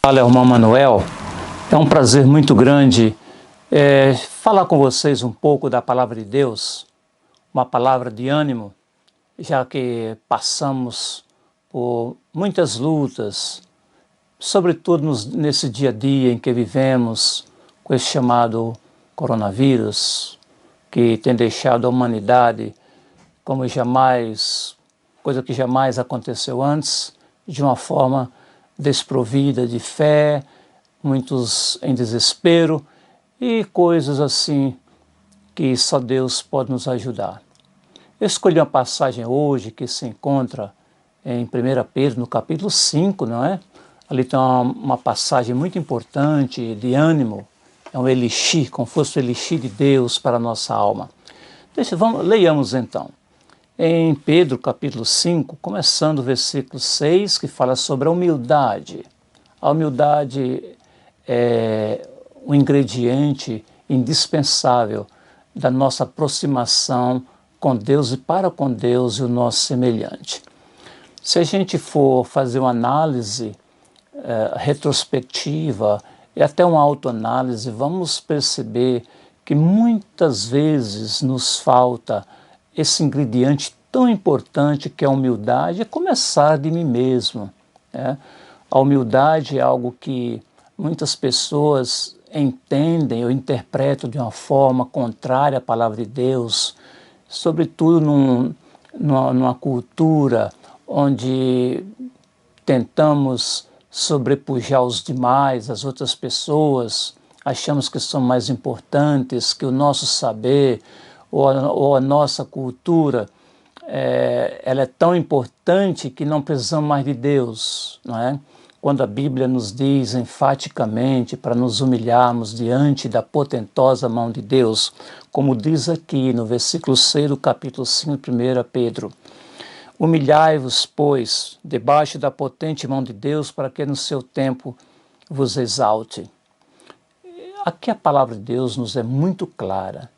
Fala, irmão Manuel. É um prazer muito grande falar com vocês um pouco da palavra de Deus, uma palavra de ânimo, já que passamos por muitas lutas, sobretudo nesse dia a dia em que vivemos com esse chamado coronavírus, que tem deixado a humanidade como jamais, coisa que jamais aconteceu antes, de uma forma desprovida de fé, muitos em desespero e coisas assim que só Deus pode nos ajudar. Eu escolhi uma passagem hoje que se encontra em 1 Pedro, no capítulo 5, não é? Ali tem uma passagem muito importante de ânimo, é um elixir, como fosse o elixir de Deus para a nossa alma. Leiamos então. Em Pedro, capítulo 5, começando o versículo 6, que fala sobre a humildade. A humildade é um ingrediente indispensável da nossa aproximação com Deus e para com Deus e o nosso semelhante. Se a gente for fazer uma análise retrospectiva e até uma autoanálise, vamos perceber que muitas vezes nos falta esse ingrediente tão importante que é a humildade, é começar de mim mesmo. A humildade é algo que muitas pessoas entendem ou interpretam de uma forma contrária à palavra de Deus, sobretudo numa cultura onde tentamos sobrepujar os demais, as outras pessoas, achamos que são mais importantes, que o nosso saber ou a nossa cultura ela é tão importante que não precisamos mais de Deus, não é? Quando a Bíblia nos diz enfaticamente para nos humilharmos diante da potentosa mão de Deus, como diz aqui no versículo 6 do capítulo 5 de 1 Pedro, humilhai-vos, pois, debaixo da potente mão de Deus, para que no seu tempo vos exalte. Aqui a palavra de Deus nos é muito clara.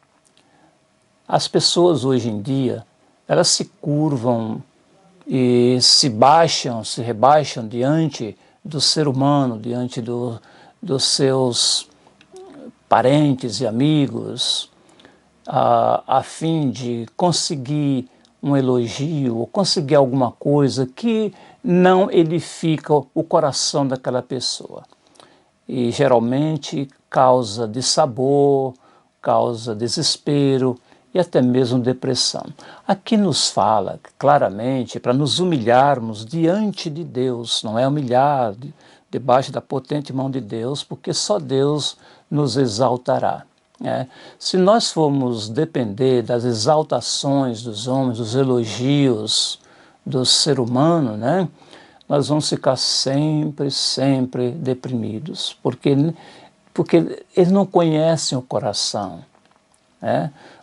As pessoas hoje em dia, elas se curvam e se rebaixam diante do ser humano, diante dos seus parentes e amigos, a fim de conseguir um elogio ou conseguir alguma coisa que não edifica o coração daquela pessoa. E geralmente causa dissabor, causa desespero e até mesmo depressão. Aqui nos fala claramente para nos humilharmos diante de Deus, não é humilhar debaixo da potente mão de Deus, porque só Deus nos exaltará. Se nós formos depender das exaltações dos homens, dos elogios do ser humano, nós vamos ficar sempre deprimidos, porque eles não conhecem o coração.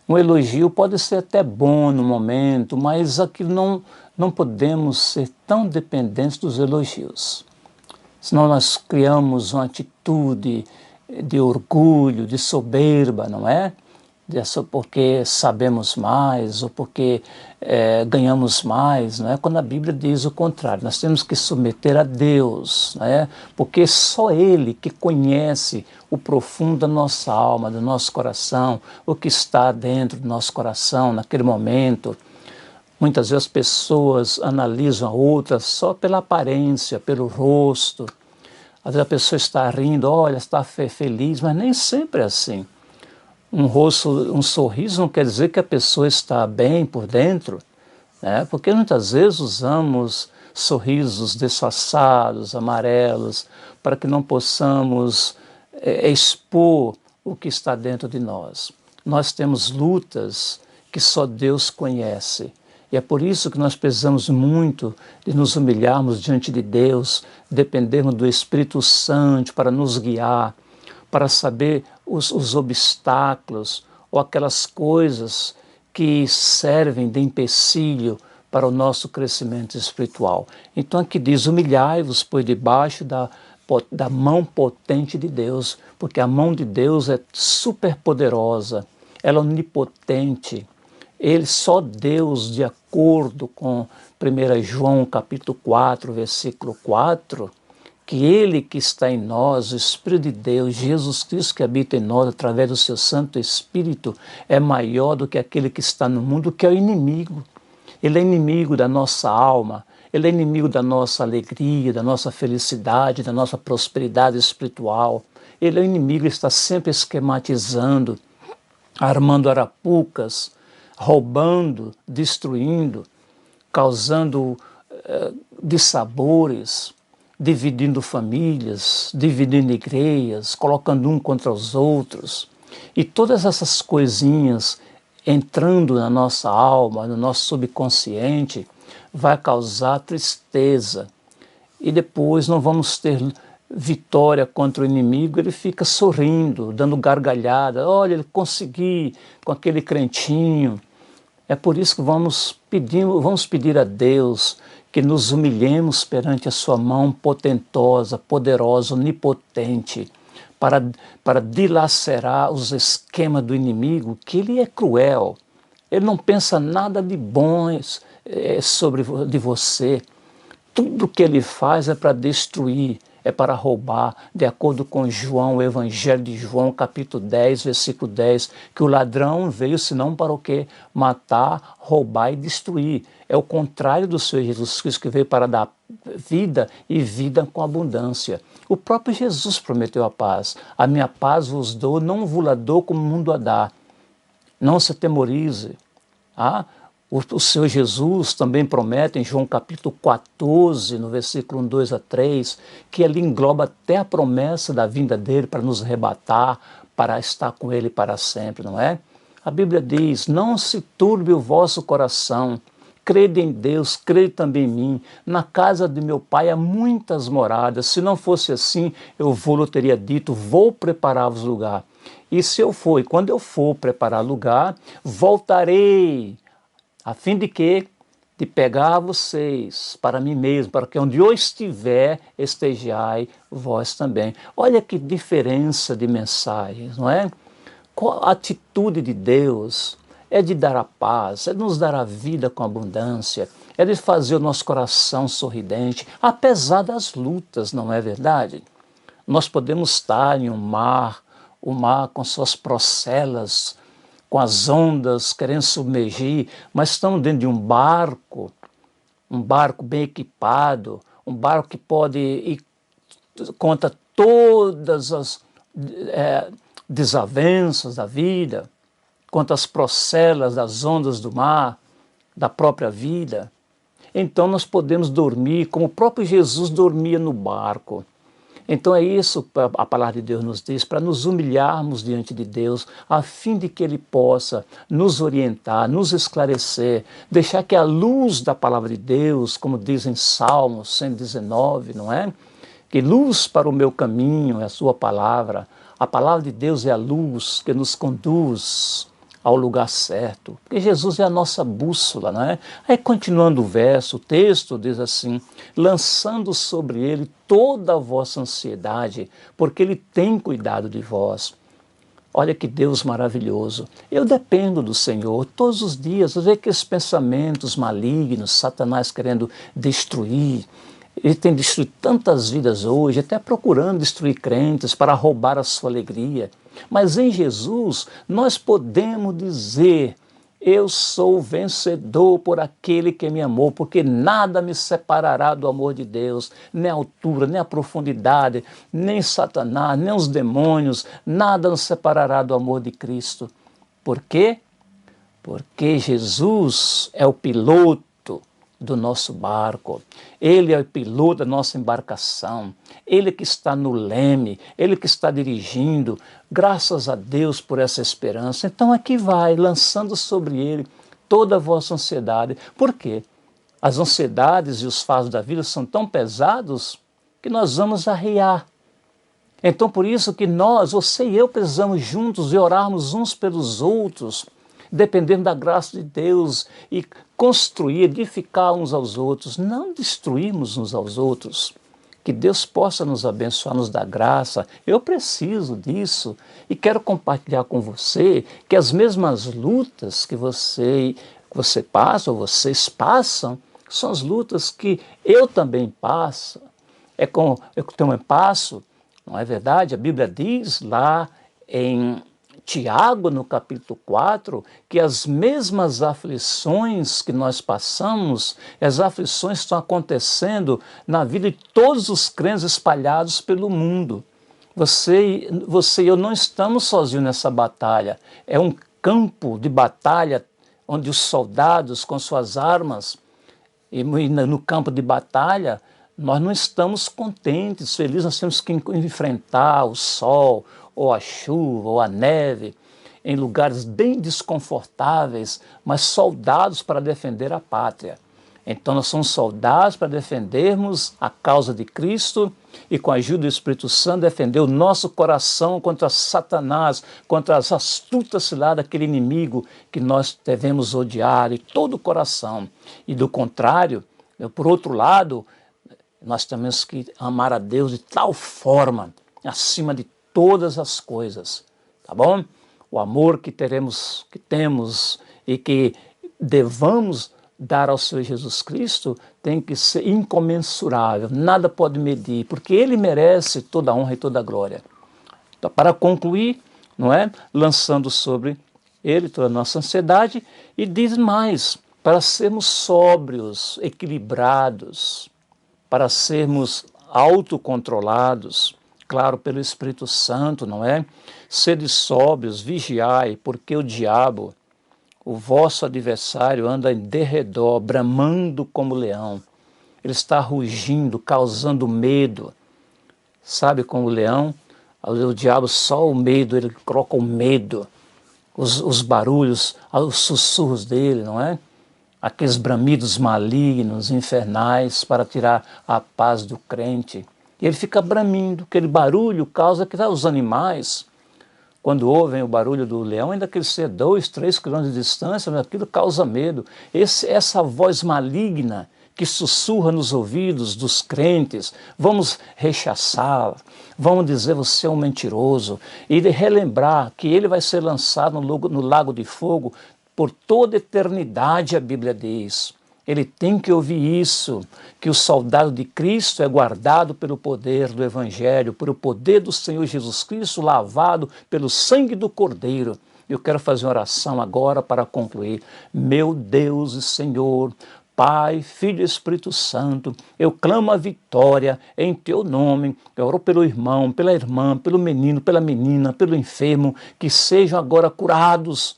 Um elogio pode ser até bom no momento, mas aquilo não podemos ser tão dependentes dos elogios. Senão nós criamos uma atitude de orgulho, de soberba, não é? Porque sabemos mais ou porque ganhamos mais, não é? Quando a Bíblia diz o contrário, nós temos que submeter a Deus, não é? Porque só Ele que conhece o profundo da nossa alma, do nosso coração, o que está dentro do nosso coração naquele momento. Muitas vezes as pessoas analisam a outra só pela aparência, pelo rosto. Às vezes a pessoa está rindo, olha, está feliz, mas nem sempre é assim. Um sorriso não quer dizer que a pessoa está bem por dentro, porque muitas vezes usamos sorrisos disfarçados, amarelos, para que não possamos expor o que está dentro de nós. Nós temos lutas que só Deus conhece. E é por isso que nós precisamos muito de nos humilharmos diante de Deus, dependermos do Espírito Santo para nos guiar, para saber os obstáculos ou aquelas coisas que servem de empecilho para o nosso crescimento espiritual. Então aqui diz, humilhai-vos, pois debaixo da mão potente de Deus, porque a mão de Deus é super poderosa, ela é onipotente. Só Deus, de acordo com 1 João capítulo 4, versículo 4, que Ele que está em nós, o Espírito de Deus, Jesus Cristo que habita em nós através do seu Santo Espírito, é maior do que aquele que está no mundo, que é o inimigo. Ele é inimigo da nossa alma, ele é inimigo da nossa alegria, da nossa felicidade, da nossa prosperidade espiritual. Ele é o inimigo, ele está sempre esquematizando, armando arapucas, roubando, destruindo, causando dissabores, dividindo famílias, dividindo igrejas, colocando um contra os outros. E todas essas coisinhas entrando na nossa alma, no nosso subconsciente, vai causar tristeza. E depois não vamos ter vitória contra o inimigo, ele fica sorrindo, dando gargalhada. Olha, ele consegui com aquele crentinho. É por isso que vamos pedir a Deus que nos humilhemos perante a sua mão potentosa, poderosa, onipotente, para dilacerar os esquemas do inimigo, que ele é cruel. Ele não pensa nada de bom de você. Tudo que ele faz é para destruir, é para roubar, de acordo com João, o Evangelho de João, capítulo 10, versículo 10, que o ladrão veio senão para o quê? Matar, roubar e destruir. É o contrário do Senhor Jesus Cristo, que veio para dar vida e vida com abundância. O próprio Jesus prometeu a paz. A minha paz vos dou, não vos la dou como o mundo a dá. Não se atemorize. O Senhor Jesus também promete em João capítulo 14, no versículo 1, 2 a 3, que ele engloba até a promessa da vinda dele para nos arrebatar, para estar com ele para sempre, não é? A Bíblia diz, não se turbe o vosso coração, crede em Deus, crede também em mim. Na casa de meu pai há muitas moradas, se não fosse assim, eu teria dito, vou preparar-vos lugar. E se eu for, e quando eu for preparar lugar, voltarei, a fim de que? De pegar vocês para mim mesmo, para que onde eu estiver, estejai vós também. Olha que diferença de mensagens, não é? Qual a atitude de Deus? É de dar a paz, é de nos dar a vida com abundância, é de fazer o nosso coração sorridente, apesar das lutas, não é verdade? Nós podemos estar em um mar, o mar com suas procelas, com as ondas querendo submergir, mas estamos dentro de um barco bem equipado, um barco que pode ir contra todas as desavenças da vida, contra as procelas das ondas do mar, da própria vida. Então nós podemos dormir como o próprio Jesus dormia no barco. Então é isso que a palavra de Deus nos diz, para nos humilharmos diante de Deus, a fim de que Ele possa nos orientar, nos esclarecer, deixar que a luz da palavra de Deus, como diz em Salmos 119, não é? Que luz para o meu caminho é a sua palavra. A palavra de Deus é a luz que nos conduz ao lugar certo, porque Jesus é a nossa bússola, não é? Aí continuando o verso, o texto diz assim, lançando sobre ele toda a vossa ansiedade, porque ele tem cuidado de vós. Olha que Deus maravilhoso. Eu dependo do Senhor todos os dias. Eu vejo aqueles pensamentos malignos, Satanás querendo destruir. Ele tem destruído tantas vidas hoje, até procurando destruir crentes para roubar a sua alegria. Mas em Jesus nós podemos dizer, eu sou vencedor por aquele que me amou, porque nada me separará do amor de Deus, nem a altura, nem a profundidade, nem Satanás, nem os demônios, nada nos separará do amor de Cristo. Por quê? Porque Jesus é o piloto do nosso barco, Ele é o piloto da nossa embarcação, Ele que está no leme, Ele que está dirigindo, graças a Deus por essa esperança. Então aqui vai, lançando sobre Ele toda a vossa ansiedade. Por quê? As ansiedades e os fardos da vida são tão pesados que nós vamos arriar. Então por isso que nós, você e eu, precisamos juntos e orarmos uns pelos outros, dependendo da graça de Deus, e construir, edificar uns aos outros, não destruirmos uns aos outros. Que Deus possa nos abençoar, nos dar graça. Eu preciso disso e quero compartilhar com você que as mesmas lutas que você passa, ou vocês passam, são as lutas que eu também passo. tem um passo, não é verdade? A Bíblia diz lá em Tiago, no capítulo 4, que as mesmas aflições que nós passamos, as aflições estão acontecendo na vida de todos os crentes espalhados pelo mundo. Você e eu não estamos sozinhos nessa batalha. É um campo de batalha onde os soldados com suas armas, e no campo de batalha, nós não estamos contentes, felizes, nós temos que enfrentar o sol, ou a chuva, ou a neve, em lugares bem desconfortáveis, mas soldados para defender a pátria. Então nós somos soldados para defendermos a causa de Cristo e com a ajuda do Espírito Santo defender o nosso coração contra Satanás, contra as astutas ciladas daquele inimigo que nós devemos odiar de todo o coração. E do contrário, por outro lado, nós temos que amar a Deus de tal forma, acima de todas as coisas, tá bom? O amor que temos e que devamos dar ao Senhor Jesus Cristo tem que ser incomensurável, nada pode medir, porque Ele merece toda a honra e toda a glória. Então, para concluir, não é? Lançando sobre Ele toda a nossa ansiedade, e diz mais, para sermos sóbrios, equilibrados, para sermos autocontrolados, claro, pelo Espírito Santo, não é? Sede sóbrios, vigiai, porque o diabo, o vosso adversário, anda em derredor, bramando como leão. Ele está rugindo, causando medo. Sabe, como o leão, o diabo, só o medo, ele coloca o medo, os barulhos, os sussurros dele, não é? Aqueles bramidos malignos, infernais, para tirar a paz do crente. E ele fica bramindo, aquele barulho causa que os animais, quando ouvem o barulho do leão, ainda que ele seja 2, 3 quilômetros de distância, mas aquilo causa medo. Essa voz maligna que sussurra nos ouvidos dos crentes, vamos rechaçá-la, vamos dizer você é um mentiroso, e relembrar que ele vai ser lançado no lago de fogo por toda eternidade, a Bíblia diz. Ele tem que ouvir isso, que o soldado de Cristo é guardado pelo poder do Evangelho, pelo poder do Senhor Jesus Cristo, lavado pelo sangue do Cordeiro. Eu quero fazer uma oração agora para concluir. Meu Deus e Senhor, Pai, Filho e Espírito Santo, eu clamo a vitória em Teu nome. Eu oro pelo irmão, pela irmã, pelo menino, pela menina, pelo enfermo, que sejam agora curados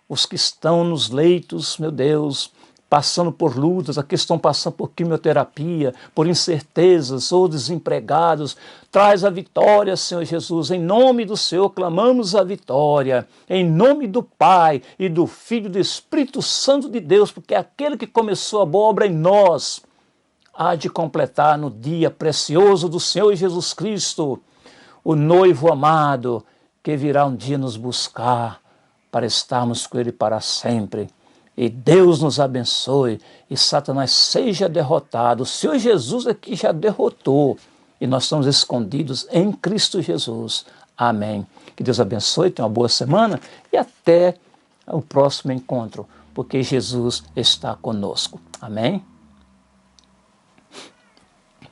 os que estão nos leitos, meu Deus, passando por lutas, aqui estão passando por quimioterapia, por incertezas ou desempregados. Traz a vitória, Senhor Jesus. Em nome do Senhor clamamos a vitória. Em nome do Pai e do Filho e do Espírito Santo de Deus, porque aquele que começou a boa obra em nós há de completar no dia precioso do Senhor Jesus Cristo, o noivo amado que virá um dia nos buscar para estarmos com Ele para sempre. E Deus nos abençoe e Satanás seja derrotado. O Senhor Jesus é que já derrotou e nós estamos escondidos em Cristo Jesus. Amém. Que Deus abençoe, tenha uma boa semana e até o próximo encontro, porque Jesus está conosco. Amém.